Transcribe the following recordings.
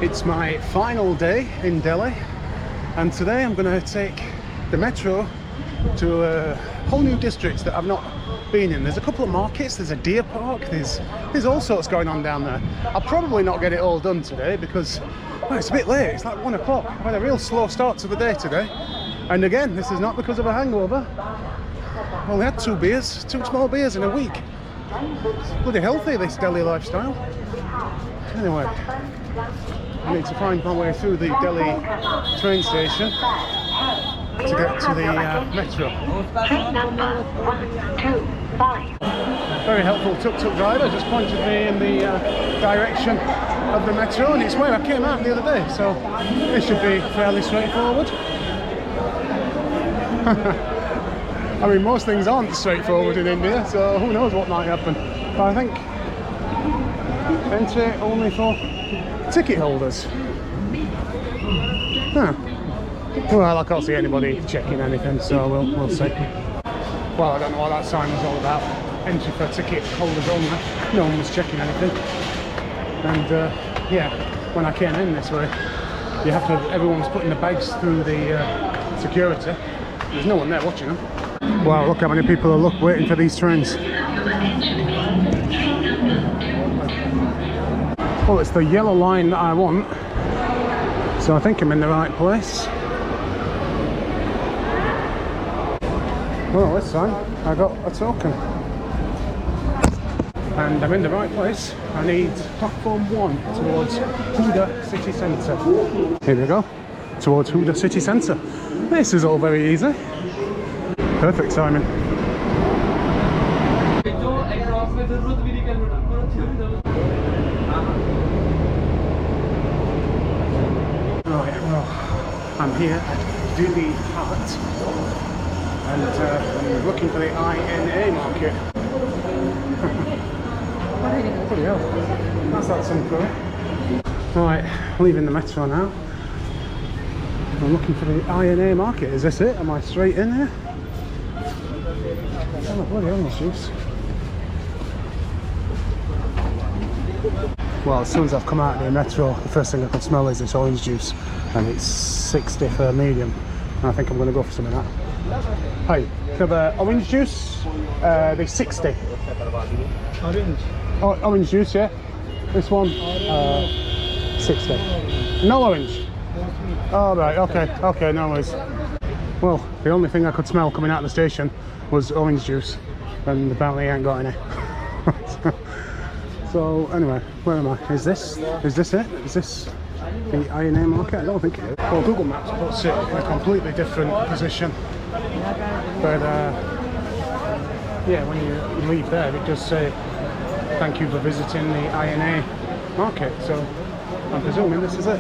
It's my final day in Delhi, and today I'm going to take the metro to a whole new district that I've not been in. There's a couple of markets, there's a deer park, there's all sorts going on down there. I'll probably not get it all done today because, well, it's a bit late. It's like 1 o'clock. I've had a real slow start to the day today, and again, this is not because of a hangover. I only had 2 beers, 2 small beers in a week. It's bloody healthy, this Delhi lifestyle. Anyway, I need to find my way through the Delhi train station to get to the metro. Train number 125. Very helpful tuk-tuk driver just pointed me in the direction of the metro, and it's where I came out the other day, so it should be fairly straightforward. I mean, most things aren't straightforward in India, so who knows what might happen. But I think entry only for ticket holders. Huh. Well, I can't see anybody checking anything, so we'll see. Well, I don't know what that sign was all about. Entry for ticket holders only. No one was checking anything. And yeah, when I came in this way, you have to. Everyone's putting the bags through the security. There's no one there watching them. Wow, look how many people are waiting for these trains. Well, it's the yellow line that I want, so I think I'm in the right place. Well, this time I got a token. And I'm in the right place. I need platform 1 towards Huda City Centre. Here we go, towards Huda City Centre. This is all very easy. Perfect timing. Right, well, I'm here at Delhi Hut, and I'm looking for the INA market. Bloody hell, that's that some curry. Right, leaving the metro now. I'm looking for the INA market. Is this it? Am I straight in here? Oh, bloody orange juice. Well, as soon as I've come out of the metro, the first thing I can smell is this orange juice, and it's 60 for a medium. And I think I'm going to go for some of that. Hi, can I have orange juice? They're 60. Orange? Oh, orange juice, yeah. This one, 60. No orange? Oh, right, okay, no worries. Well, the only thing I could smell coming out of the station was orange juice, and apparently I ain't got any. So anyway, where am I? Is this it? Is this the INA market? I don't think it is. Well, Google Maps puts it in a completely different position. But yeah, when you leave there, it does say thank you for visiting the INA market. So I'm presuming this is it.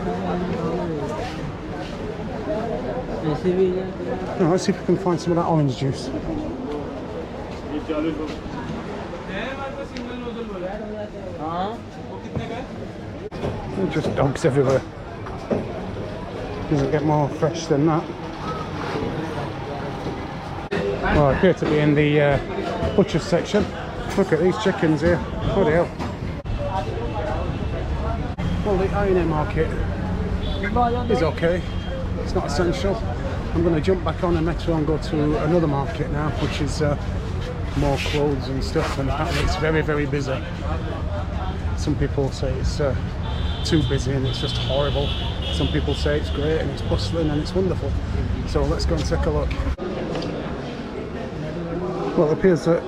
Oh, let's see if we can find some of that orange juice. Just dogs everywhere. Doesn't get more fresh than that. Well, I appear to be in the butcher's section. Look at these chickens here. Bloody hell. Well, the INA market is okay. It's not essential. I'm going to jump back on a metro and go to another market now, which is more clothes and stuff, and apparently it's very, very busy. Some people say it's too busy and it's just horrible. Some people say it's great and it's bustling and it's wonderful. So let's go and take a look. Well, it appears that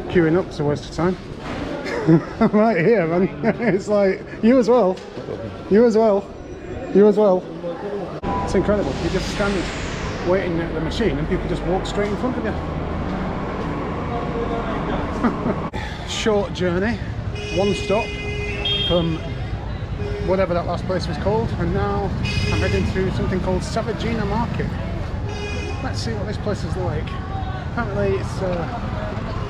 queuing up's a waste of time. Right here, man. It's like, you as well. You as well. You as well. It's incredible. You just stand waiting at the machine and people just walk straight in front of you. Short journey, 1 stop from whatever that last place was called, and now I'm heading to something called Sarojini Market. Let's see what this place is like. Apparently it's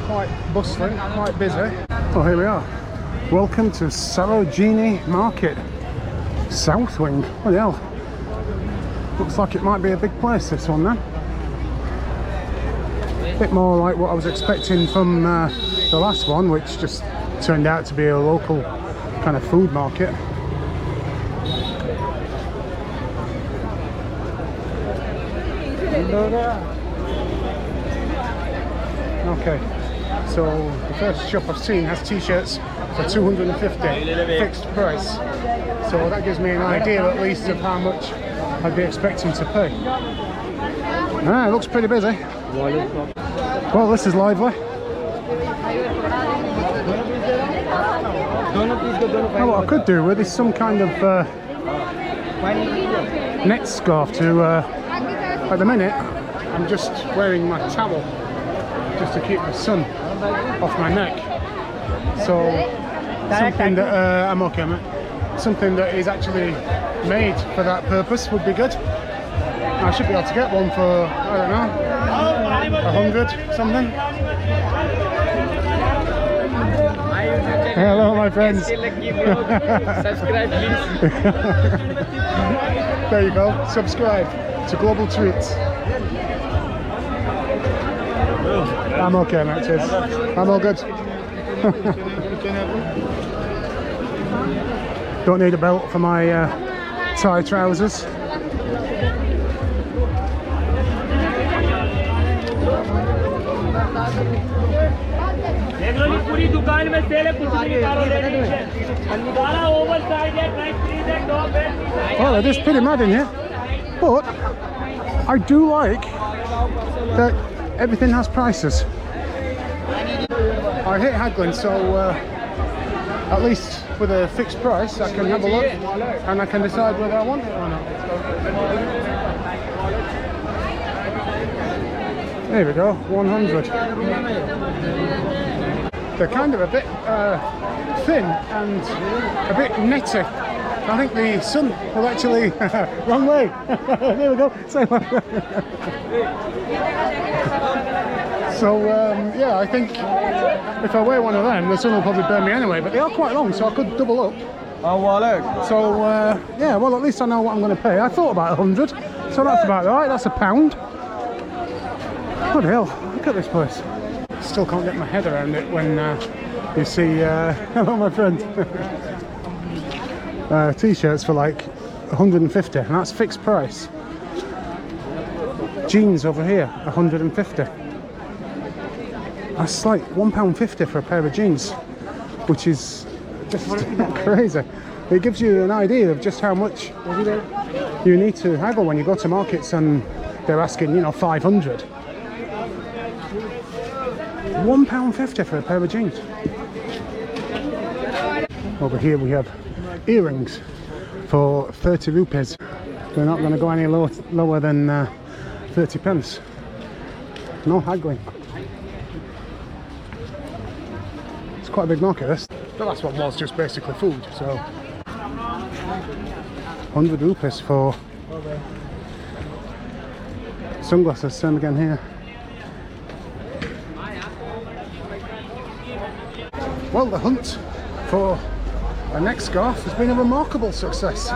quite bustling, quite busy. Oh, here we are. Welcome to Sarojini Market. South Wing. What the hell? Looks like it might be a big place, this one then. A bit more like what I was expecting from the last one, which just turned out to be a local kind of food market. Okay, so the first shop I've seen has t-shirts for 250 fixed price. So that gives me an idea at least of how much I'd be expecting to pay. Ah, it looks pretty busy. Well, this is lively. Now what I could do with is some kind of net scarf to, at the minute I'm just wearing my towel just to keep the sun off my neck. So something that, I'm okay mate, something that is actually made for that purpose would be good. I should be able to get one for, I don't know, 100 something. Hello my friends. Subscribe please. There you go, subscribe to Global Treats. I'm okay mate, cheers. I'm all good. Don't need a belt for my tie trousers. Well, it is pretty mad in here, but I do like that everything has prices. I hate haggling, so at least with a fixed price I can have a look and I can decide whether I want it or not. There we go, 100. They're kind of a bit thin and a bit netty. I think the sun will actually... wrong way! There we go! So yeah, I think if I wear one of them, the sun will probably burn me anyway, but they are quite long, so I could double up. So yeah, well at least I know what I'm going to pay. I thought about 100, so that's about right, that's £1. What the hell, look at this place. Still can't get my head around it when you see, hello my friend, t-shirts for like 150, and that's fixed price. Jeans over here, 150. That's like £1.50 for a pair of jeans, which is just crazy. It gives you an idea of just how much you need to haggle when you go to markets and they're asking, you know, 500. £1.50 for a pair of jeans. Over here we have earrings for 30 rupees. They're not going to go any lower than 30 pence. No haggling. It's quite a big market this. The last one was just basically food, so 100 rupees for sunglasses. Same again here. Well, the hunt for a neck scarf has been a remarkable success.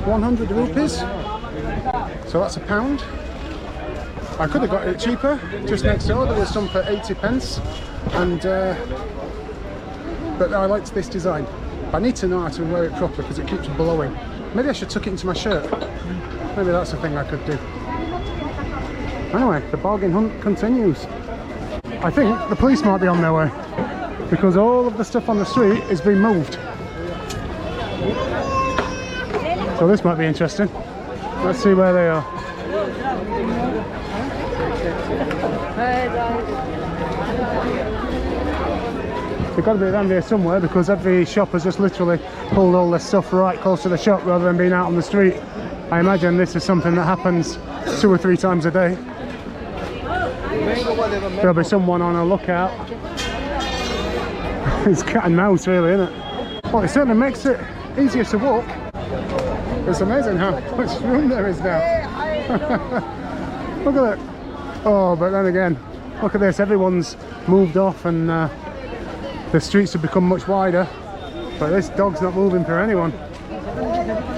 100 rupees, so that's £1. I could have got it cheaper, just next door there was some for 80 pence, and but I liked this design. I need to know how to wear it properly because it keeps blowing. Maybe I should tuck it into my shirt. Maybe that's a thing I could do. Anyway, the bargain hunt continues. I think the police might be on their way, because all of the stuff on the street is being moved. So this might be interesting. Let's see where they are. They've got to be around here somewhere, because every shop has just literally pulled all their stuff right close to the shop rather than being out on the street. I imagine this is something that happens 2 or 3 times a day. There'll be someone on a lookout. It's cat and mouse really, isn't it? Well, it certainly makes it easier to walk. It's amazing how much room there is now. Look at it. Oh, but then again, look at this, everyone's moved off and the streets have become much wider, but this dog's not moving for anyone.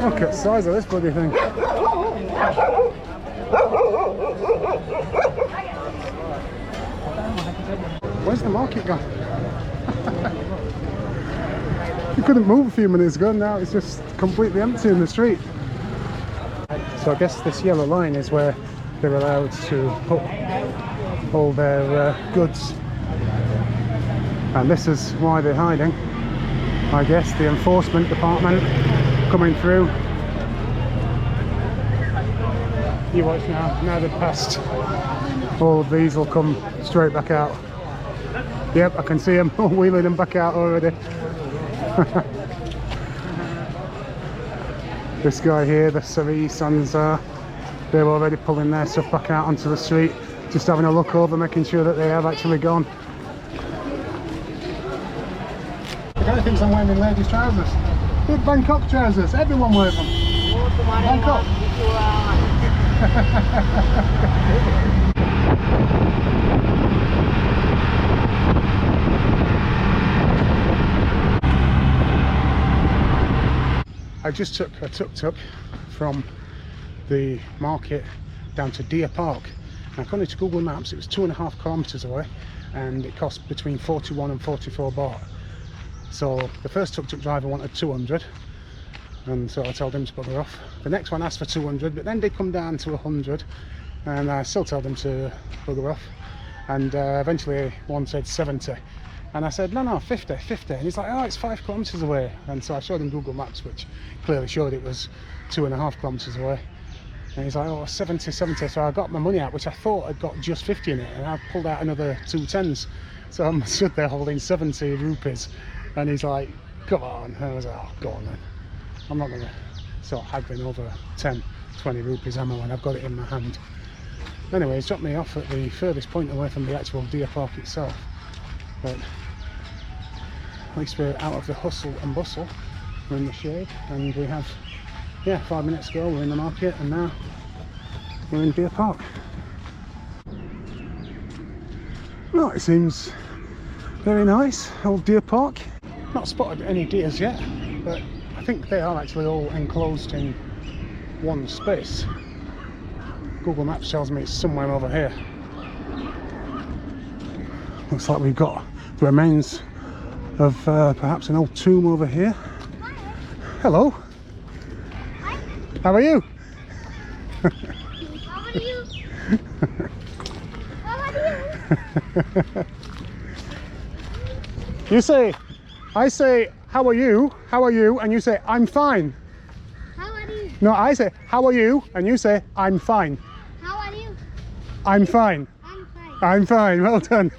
Look at the size of this bloody thing. Where's the market gone? You couldn't move a few minutes ago, now it's just completely empty in the street. So I guess this yellow line is where they're allowed to put all their goods. And this is why they're hiding. I guess the enforcement department coming through. You watch now. Now they've passed. All of these will come straight back out. Yep, I can see them wheeling them back out already. This guy here, the Sarojini sons, they're already pulling their stuff back out onto the street, just having a look over, making sure that they have actually gone. The guy thinks I'm wearing ladies' trousers. Big Bangkok trousers, everyone wears them. Bangkok. I just took a tuk-tuk from the market down to Deer Park. Now, according to Google Maps, it was 2.5 kilometers away, and it cost between 41 and 44 baht. So the first tuk-tuk driver wanted 200, and so I told him to bugger off. The next one asked for 200, but then they come down to 100, and I still told him to bugger off. And eventually one said 70. And I said, no, 50. And he's like, oh, it's 5 kilometers away. And so I showed him Google Maps, which clearly showed it was 2.5 kilometers away. And he's like, oh, 70. So I got my money out, which I thought I'd got just 50 in it. And I pulled out another 2 10s. So I'm stood there holding 70 rupees. And he's like, come on. And I was like, oh, go on then. I'm not going to start haggling over 10, 20 rupees ammo when I've got it in my hand. Anyway, he's dropped me off at the furthest point away from the actual Deer Park itself. But at least we're out of the hustle and bustle. We're in the shade, and we have, 5 minutes ago we're in the market, and now we're in Deer Park. Well, it seems very nice, old Deer Park. Not spotted any deers yet, but I think they are actually all enclosed in one space. Google Maps tells me it's somewhere over here. Looks like we've got the remains of perhaps an old tomb over here. Hello. Hi. How are you? How are you? How are you? You say, I say, how are you? How are you? And you say, I'm fine. How are you? No, I say, how are you? And you say, I'm fine. How are you? I'm fine. I'm fine. I'm fine. Well done.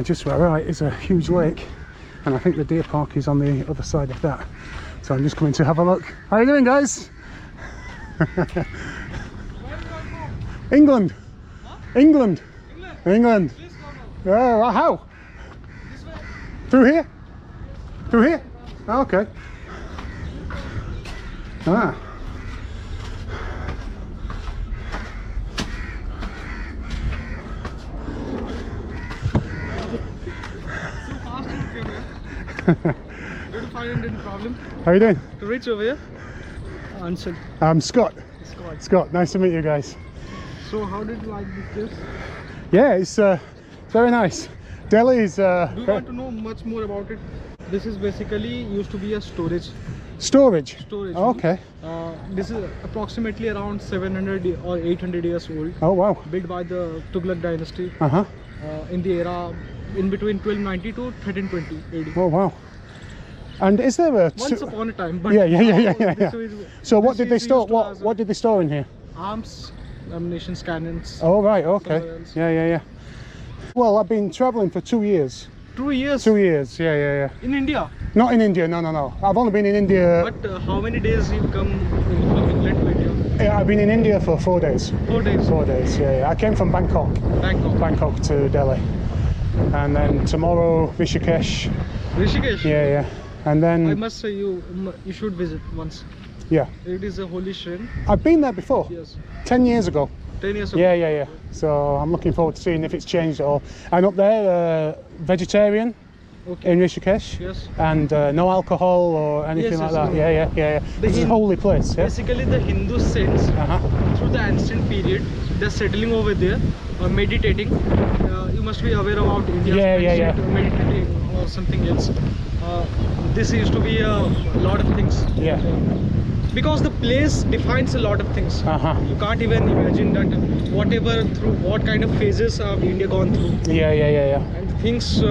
Just where right is a huge lake, and I think the Deer Park is on the other side of that. So I'm just coming to have a look. How are you doing, guys? England. Huh? England. England? England. Please come on. Oh, how? This way. Through here? Through here? Oh, okay. Ah. So fast you came here. Did you find any problem How are you doing? to reach over here? Answer. I'm Scott. Scott. Scott, nice to meet you guys. So how did you like this place? Yeah, it's very nice. Delhi is Do you want to know much more about it? This is basically used to be a storage. storage. Storage. Oh, okay. This is approximately around 700 or 800 years old. Oh wow. Built by the Tuktuk dynasty Uh-huh. in the era in between 1290 to 1320 AD. Oh wow. And is there a Once upon a time, but Yeah. now this is- So what this did they is store? used to as a What did they store in here? Arms, ammunition, cannons. Oh right, okay. Somewhere else. Yeah. Well, I've been travelling for 2 years. 2 years 2 years. Yeah. in India. Not in India. No. I've only been in India. But how many days you come from England to India? Yeah, I've been in India for 4 days. 4 days. 4 days. Yeah. I came from Bangkok. Bangkok to Delhi, and then tomorrow Rishikesh. Rishikesh. Yeah. And then I must say you should visit once. yeah, It is a holy shrine. I've been there before. Yes. 10 years ago. 10 years ago. Yeah. So I'm looking forward to seeing if it's changed at all. And up there, vegetarian Okay. in Rishikesh, Yes. and no alcohol or anything Yes, like yes, that. no. Yeah. This is a Hin- holy place. Yeah. Basically, the Hindu saints Uh-huh. through the ancient period, they're settling over there, meditating. You must be aware about India's Yeah. meditating or something else. This used to be a lot of things. Yeah. because the place defines a lot of things. You can't even imagine that whatever through what kind of phases have India gone through. Yeah. And things,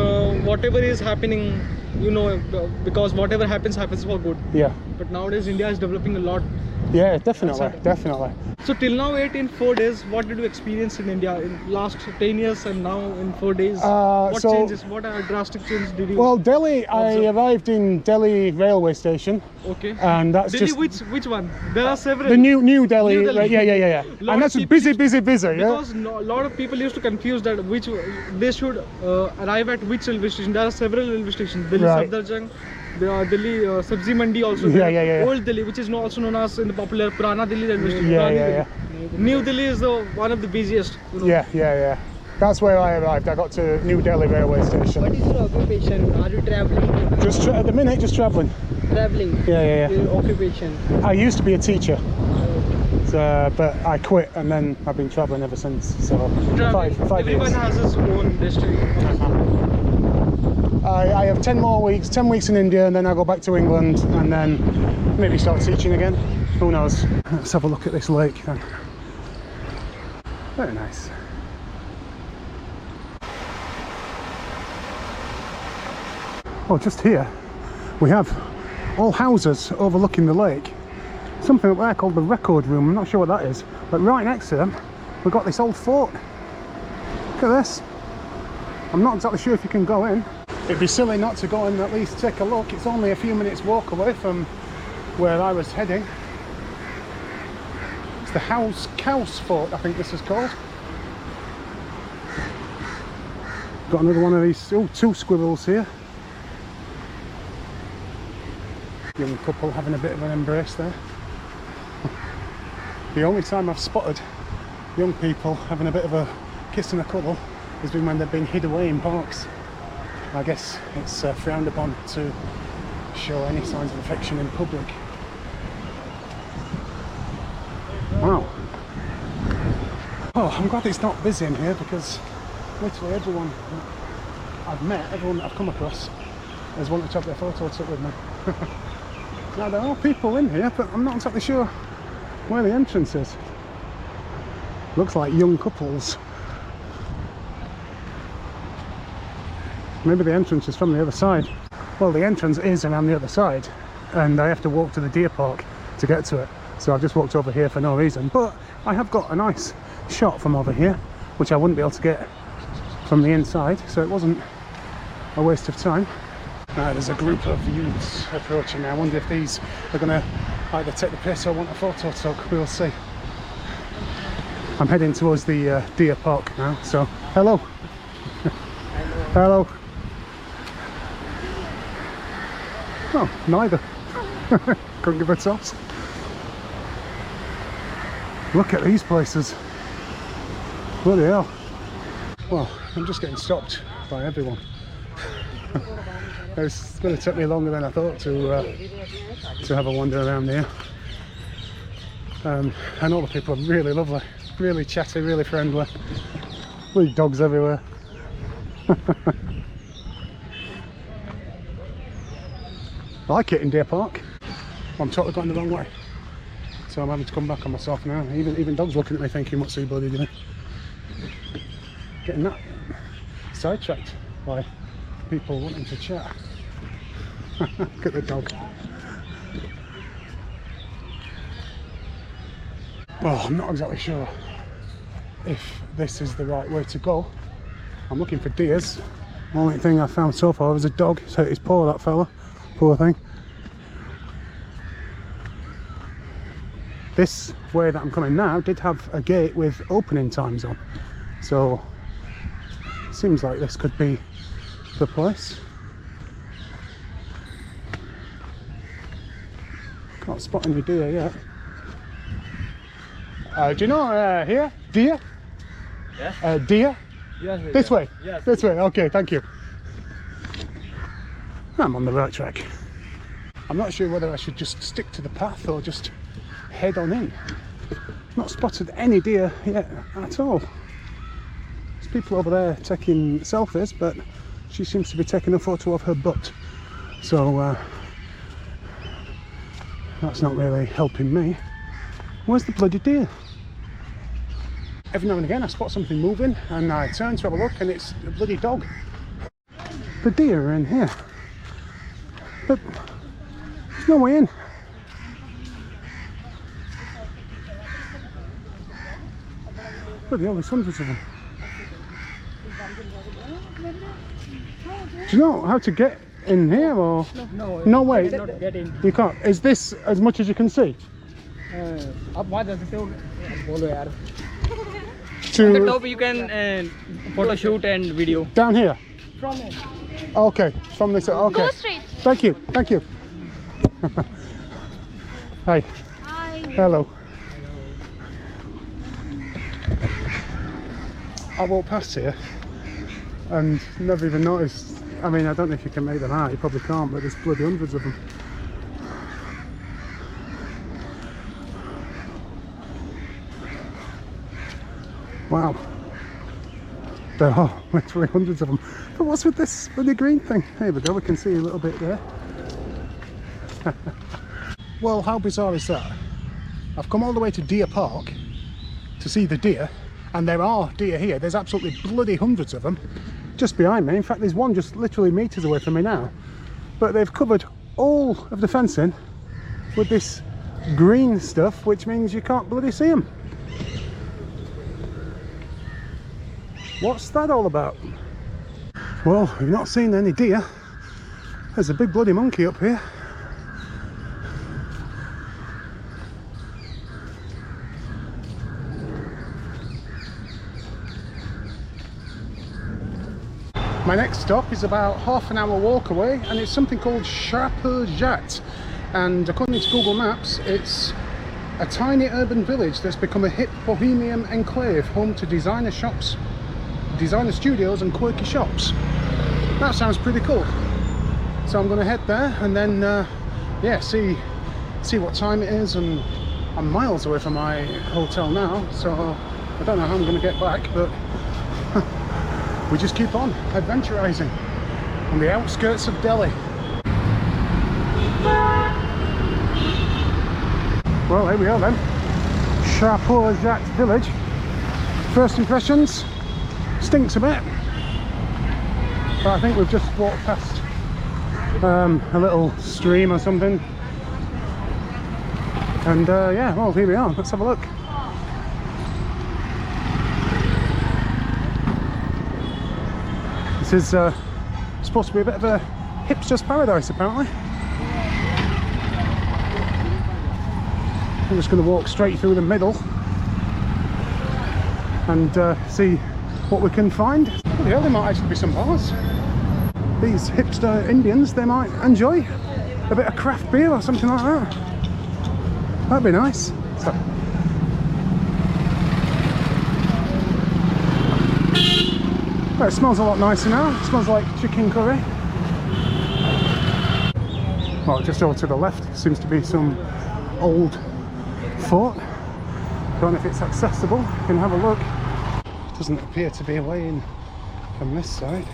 whatever is happening, you know, because whatever happens for good. Yeah. But nowadays India is developing a lot. Yeah, definitely. So till now, in 4 days, what did you experience in India in last 10 years and now in 4 days? What changes? What drastic changes did you? Well, Delhi, I observe? arrived in Delhi railway station. Okay. And that's Delhi, just which one? There are several. the new Delhi. New Delhi. Right, yeah. Lot And that's of just people busy. Yeah. Because a lot of people used to confuse that which they should arrive at which railway station. There are several railway stations. Delhi Right. Safdarjung, there are Delhi Sabzi Mandi also. Yeah, there. yeah. Old Delhi, which is also known as in the popular Purana Delhi railway station. Yeah, Purani yeah, Delhi. New Delhi is one of the busiest. You know. Yeah. That's where I arrived. I got to New Delhi railway station. What is your occupation? Are you traveling? Just at the minute, just travelling. Traveling. Yeah. Your occupation. I used to be a teacher, but I quit, and then I've been travelling ever since. So Traveling. 5 Everyone years. has his own district. I have 10 more weeks, 10 weeks in India, and then I go back to England, and then maybe start teaching again. Who knows? Let's have a look at this lake then. Very nice. Oh, just here we have all houses overlooking the lake. Something up there called the record room. I'm not sure what that is, but right next to them we've got this old fort. Look at this. I'm not exactly sure if you can go in. It'd be silly not to go and at least take a look. It's only a few minutes walk away from where I was heading. It's the House Fort, I think this is called. Got another one of these, two squirrels here. Young couple having a bit of an embrace there. The only time I've spotted young people having a bit of a kiss and a cuddle has been when they've been hid away in parks. I guess it's frowned upon to show any signs of affection in public. Wow. Oh, I'm glad it's not busy in here, because literally everyone I've met, everyone that I've come across, has wanted to have their photo took with me. Now there are people in here, but I'm not exactly sure where the entrance is. Looks like young couples. Maybe the entrance is from the other side. Well, the entrance is around the other side, and I have to walk to the deer park to get to it. So I've just walked over here for no reason, but I have got a nice shot from over here, which I wouldn't be able to get from the inside, so it wasn't a waste of time. There's a group of youths approaching me. I wonder if these are going to either take the piss or want a photo took. We'll see. I'm heading towards the deer park now, so hello. Hello. Oh, neither. Couldn't give a toss. Look at these places. Bloody hell. Well, I'm just getting stopped by everyone. It's going to take me longer than I thought to have a wander around here. And all the people are really lovely, really chatty, really friendly. With dogs everywhere. I like it in Deer Park. I'm totally going the wrong way, so I'm having to come back on myself now. Even dogs looking at me thinking, what's he bloody doing? Getting that sidetracked by people wanting to chat. Look at the dog. Well, I'm not exactly sure if this is the right way to go. I'm looking for deers. The only thing I found so far was a dog. He's hurt his paw, that fella. Poor thing. This way that I'm coming now did have a gate with opening times on, so it seems like this could be the place. Can't spot any deer yet. Do you know here? Deer? Yeah. Deer? Yes. This way? Yes. This way, okay, thank you. I'm on the right track. I'm not sure whether I should just stick to the path or just head on in. Not spotted any deer yet at all. There's people over there taking selfies, but she seems to be taking a photo of her butt. So That's not really helping me. Where's the bloody deer? Every now and again I spot something moving and I turn to have a look and it's a bloody dog. The deer are in here, but there's no way in. Bloody hell, there's hundreds of them. Do you know how to get in here or? No way. Cannot get in. You can't. Is this as much as you can see? Up वहाँ जा सकते हो बोलो यार. To On the top you can photo shoot and video. down here. From it. Okay, from this. Okay. Go straight. Thank you. Thank you. Hi. Hi. Hello. I walked past here and never even noticed. I mean, I don't know if you can make them out. You probably can't, but there's bloody hundreds of them. Wow. There are literally hundreds of them. But what's with this bloody green thing? Here we go, we can see a little bit there. Well, how bizarre is that? I've come all the way to Deer Park to see the deer, and there are deer here. There's absolutely bloody hundreds of them just behind me. In fact, there's one just literally meters away from me now. But they've covered all of the fencing with this green stuff, which means you can't bloody see them. What's that all about? Well, we've not seen any deer. There's a big bloody monkey up here. My next stop is about half an hour walk away, and it's something called Sarojini. And according to Google Maps, it's a tiny urban village that's become a hip bohemian enclave, home to designer shops, designer studios and quirky shops. That sounds pretty cool. So I'm going to head there and then yeah, see what time it is. And I'm miles away from my hotel now, so I don't know how I'm going to get back, but we just keep on adventurizing on the outskirts of Delhi. Well, here we are then, Sarojini village. First impressions, stinks a bit, but I think we've just walked past a little stream or something, and yeah, well, here we are. Let's have a look. This is supposed to be a bit of a hipster's paradise, apparently. I'm just going to walk straight through the middle and see what we can find. Well, yeah, there might actually be some bars. These hipster Indians, they might enjoy a bit of craft beer or something like that. That'd be nice. So, well, it smells a lot nicer now. It smells like chicken curry. Well, just over to the left seems to be some old fort. Don't know if it's accessible. You can have a look. Doesn't appear to be a way in from this side.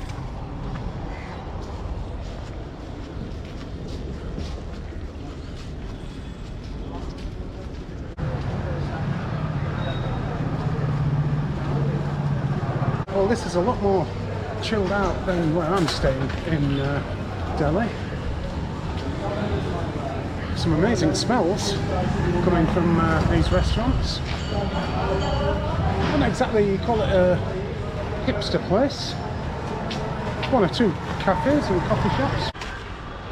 Well, this is a lot more chilled out than where I'm staying in Delhi. Some amazing smells coming from these restaurants. I wouldn't exactly call it a hipster place. One or two cafes and coffee shops.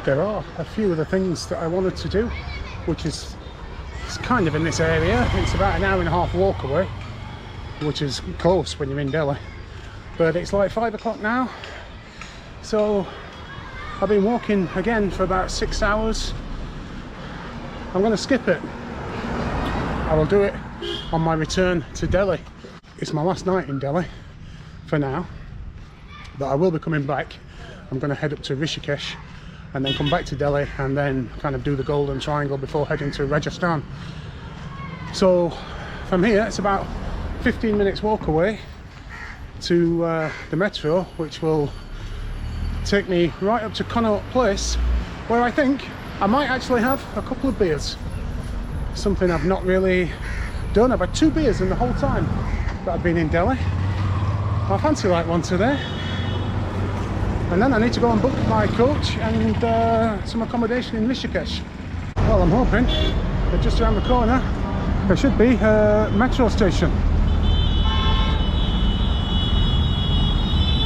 There are a few of the things that I wanted to do, which is it's kind of in this area. It's about an hour and a half walk away, which is close when you're in Delhi. But it's like 5 o'clock now, so I've been walking again for about 6 hours. I'm going to skip it. I will do it on my return to Delhi. It's my last night in Delhi for now, but I will be coming back. I'm going to head up to Rishikesh and then come back to Delhi and then kind of do the Golden Triangle before heading to Rajasthan. So from here it's about 15 minutes walk away to the metro, which will take me right up to Connaught Place, where I think I might actually have a couple of beers. Something I've not really done. I've had 2 beers in the whole time that I've been in Delhi. I fancy like one today. And then I need to go and book my coach and some accommodation in Rishikesh. Well, I'm hoping that just around the corner there should be a metro station.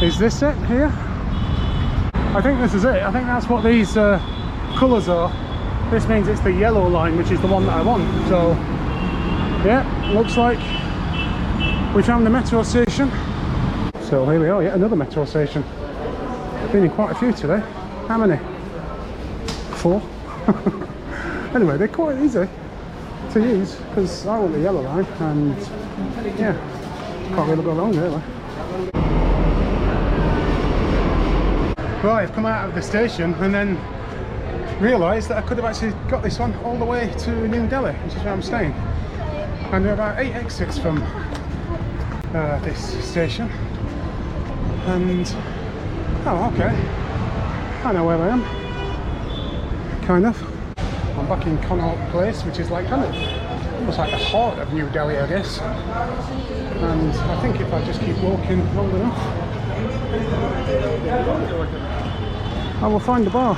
Is this it here? I think this is it. I think that's what these colours are. This means it's the yellow line, which is the one that I want. So yeah, looks like we found the metro station. So here we are, yet another metro station. Been in quite a few today. How many? 4. Anyway, they're quite easy to use because I want the yellow line, and yeah, can't really go wrong really. Right, I've come out of the station and then realised that I could have actually got this one all the way to New Delhi, which is where I'm staying. And there are about 8 exits from this station. And oh, okay, I know where I am. Kind of. I'm back in Connaught Place, which is like kind of almost like the heart of New Delhi, I guess. And I think if I just keep walking long enough, I will find the bar.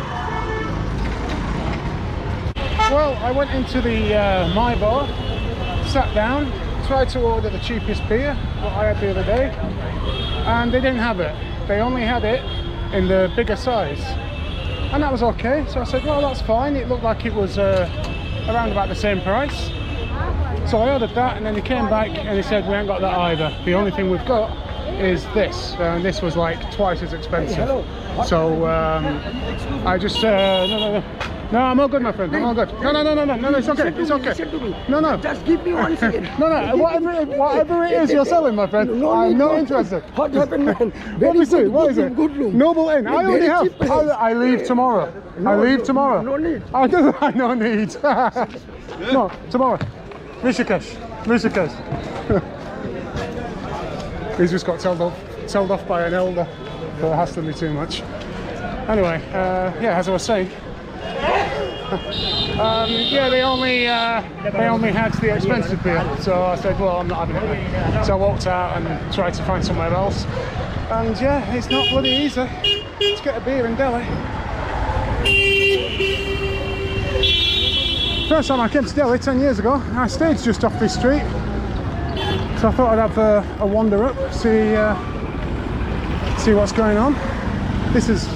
Well, I went into the my bar, sat down, tried to order the cheapest beer, what I had the other day, and they didn't have it. They only had it in the bigger size, and that was okay. So I said, well, that's fine. It looked like it was around about the same price. So I ordered that, and then he came back and he said, we ain't got that either. The only thing we've got is this, and this was like twice as expensive. So I just no, I'm all good, my friend. I'm all good. No, it's okay. It's okay. No. Just give me 1 second. No. Whatever it is you're selling, my friend, I'm not interested. What happened, man? What is it? What is it? Good room. Noble Inn. I only have. I leave tomorrow. I leave tomorrow. No need. I no need. No, tomorrow. Rishikesh. He's just got told off by an elder for hassling me too much. Anyway, yeah, as I was saying, yeah, they only had the expensive beer, so I said, well, I'm not having it. So I walked out and tried to find somewhere else, and yeah, it's not bloody easy to get a beer in Delhi. First time I came to Delhi 10 years ago, I stayed just off this street, so I thought I'd have a wander up, see what's going on. This is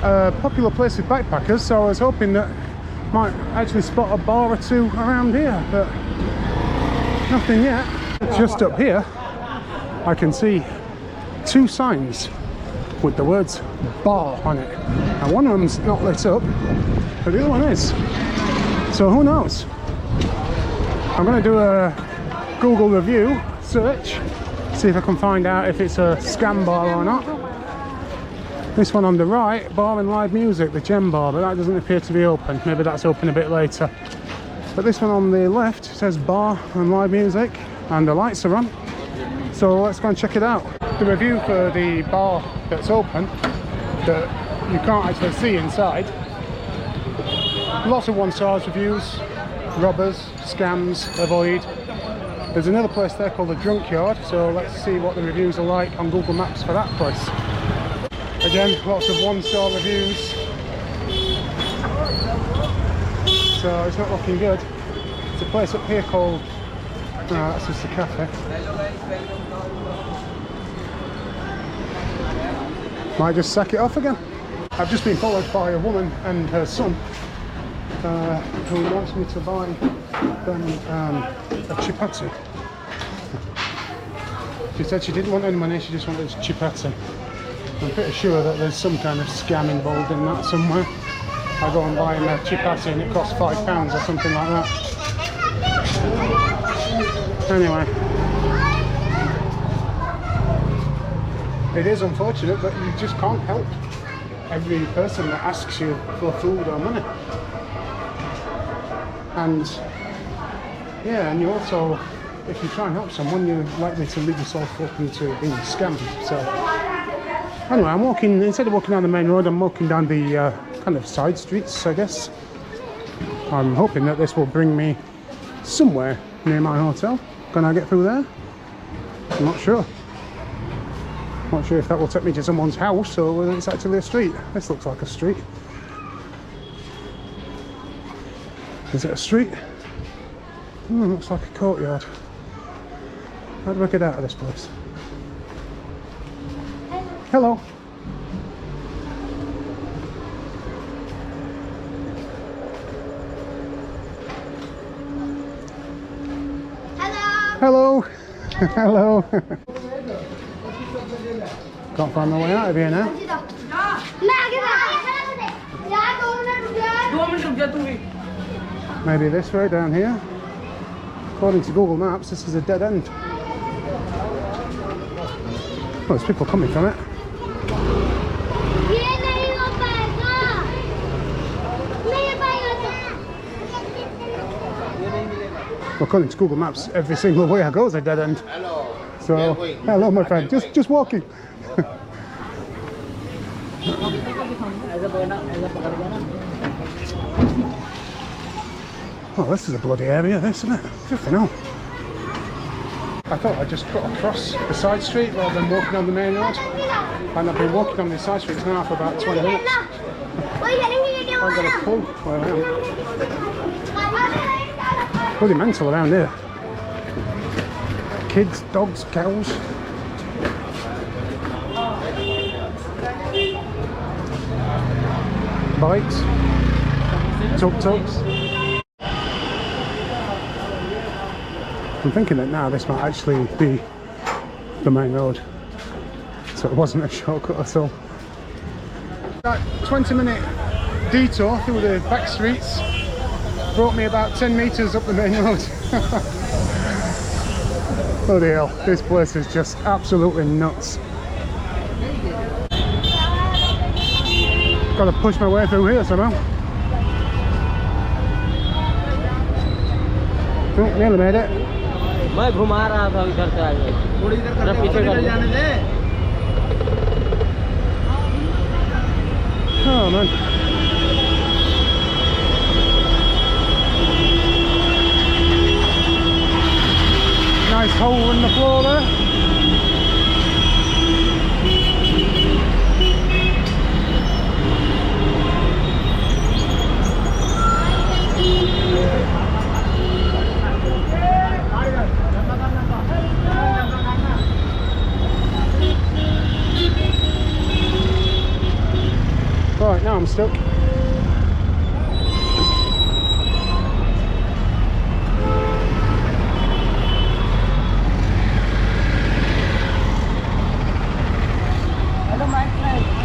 a popular place with backpackers, so I was hoping that I might actually spot a bar or 2 around here, but nothing yet. Just up here I can see 2 signs with the words bar on it. Now one of them's not lit up, but the other one is, so who knows. I'm going to do a Google review search, see if I can find out if it's a scam bar or not. This one on the right, bar and live music, the Gem Bar, but that doesn't appear to be open. Maybe that's open a bit later. But this one on the left says bar and live music, and the lights are on. So let's go and check it out. The review for the bar that's open, that you can't actually see inside. Lots of 1-star reviews, robbers, scams, avoid. There's another place there called the Drunk Yard, so let's see what the reviews are like on Google Maps for that place. Again, lots of 1-star reviews, so it's not looking good. There's a place up here called, no, that's just a cafe. Might just sack it off again. I've just been followed by a woman and her son who wants me to buy them a chapati. She said she didn't want any money, she just wanted a chapati. I'm pretty sure that there's some kind of scam involved in that somewhere. I go and buy him a chapati and it costs £5 or something like that. Anyway, it is unfortunate, but you just can't help every person that asks you for food or money. And yeah, and you also, if you try and help someone, you're likely to leave yourself open to being scammed. So anyway, I'm walking, instead of walking down the main road, I'm walking down the kind of side streets, I guess. I'm hoping that this will bring me somewhere near my hotel. Can I get through there? I'm not sure. Not sure if that will take me to someone's house or whether it's actually a street. This looks like a street. Is it a street? Looks like a courtyard. How do I get out of this place? Hello. Hello. Hello. Can't find my way out of here now. Maybe this way down here. According to Google Maps, this is a dead end. Oh, there's people coming from it. According to Google Maps, every single way I go is a dead end. Hello. So, hello, my friend. Just walking. Oh, this is a bloody area, this, isn't it? Flipping hell. I thought I'd just cut across the side street rather than walking on the main road. And I've been walking on the side streets now for about 20 minutes. I've got a clue where I am. Bloody mental around here. Kids, dogs, cows. Bikes. Tuk-tuks. I'm thinking that now this might actually be the main road. So it wasn't a shortcut at all. That 20-minute detour through the back streets brought me about 10 metres up the main road. Bloody hell, this place is just absolutely nuts. Gotta push my way through here somehow. Oh, nearly made it. मैं घुमा रहा था इधर से आगे थोड़ी इधर कर पीछे कर जाने दे Oh man. Nice hole in the floor there. Right, now I'm stuck.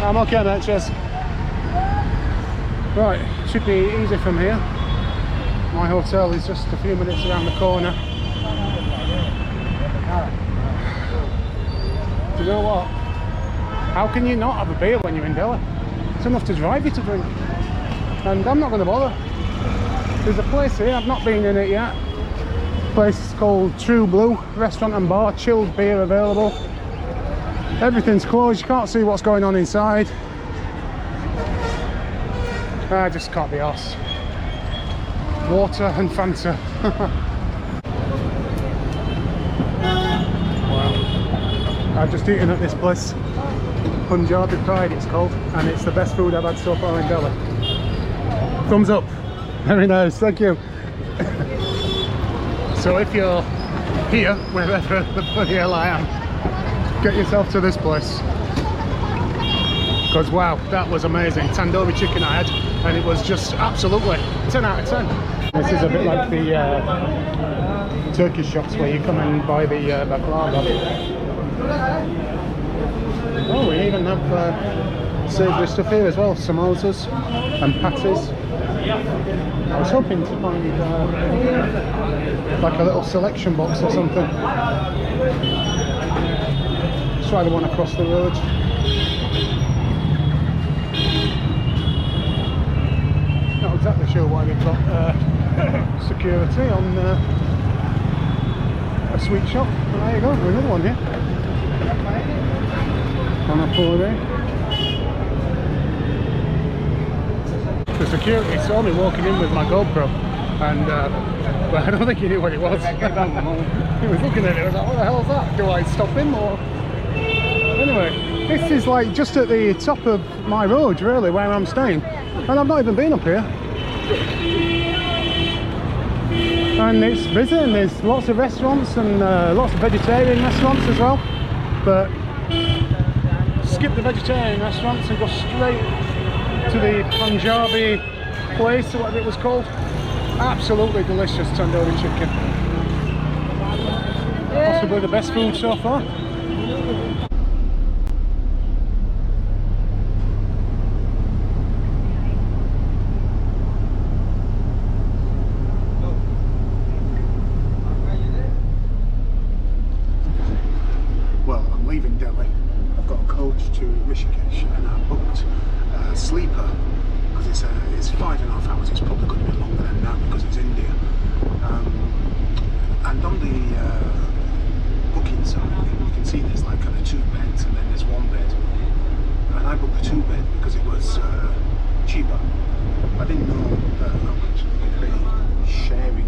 I'm okay, mate, cheers. Right, should be easy from here. My hotel is just a few minutes around the corner. Do you know what? How can you not have a beer when you're in Delhi? It's enough to drive you to drink. And I'm not going to bother. There's a place here, I've not been in it yet. Place is called True Blue, restaurant and bar, chilled beer available. Everything's closed, you can't see what's going on inside. I just can't be arsed. Water and Fanta. Wow. I've just eaten at this place. Punjabi Pride it's called, and it's the best food I've had so far in Delhi. Thumbs up. Very nice, thank you. So if you're here, wherever the bloody hell I am, get yourself to this place. Because wow, that was amazing. Tandoori chicken I had, and it was just absolutely 10 out of 10. This is a bit like the Turkish shops where you come and buy the baklava. Oh, we even have savoury stuff here as well, samosas and patties. I was hoping to find like a little selection box or something. Let's try the one across the road. Not exactly sure why they've got security on a sweet shop. But there you go, another one here. On a 4-day. The security saw me walking in with my GoPro, and but I don't think he knew what it was. He was looking at it, I was like, what the hell is that? Do I stop him or? Anyway, this is like just at the top of my road really, where I'm staying, and I've not even been up here. And it's busy, and there's lots of restaurants and lots of vegetarian restaurants as well, but skip the vegetarian restaurants and go straight to the Punjabi place, or whatever it was called. Absolutely delicious tandoori chicken. Possibly the best food so far. Well, I'm leaving Delhi. I've got a coach to Rishikesh, and I booked a sleeper because it's 5.5 hours. It's probably going to be longer than that because it's India. And on the booking side, you can see there's like kind of 2 beds and then there's 1 bed. And I booked the 2 bed because it was cheaper. I didn't know that how much it would be sharing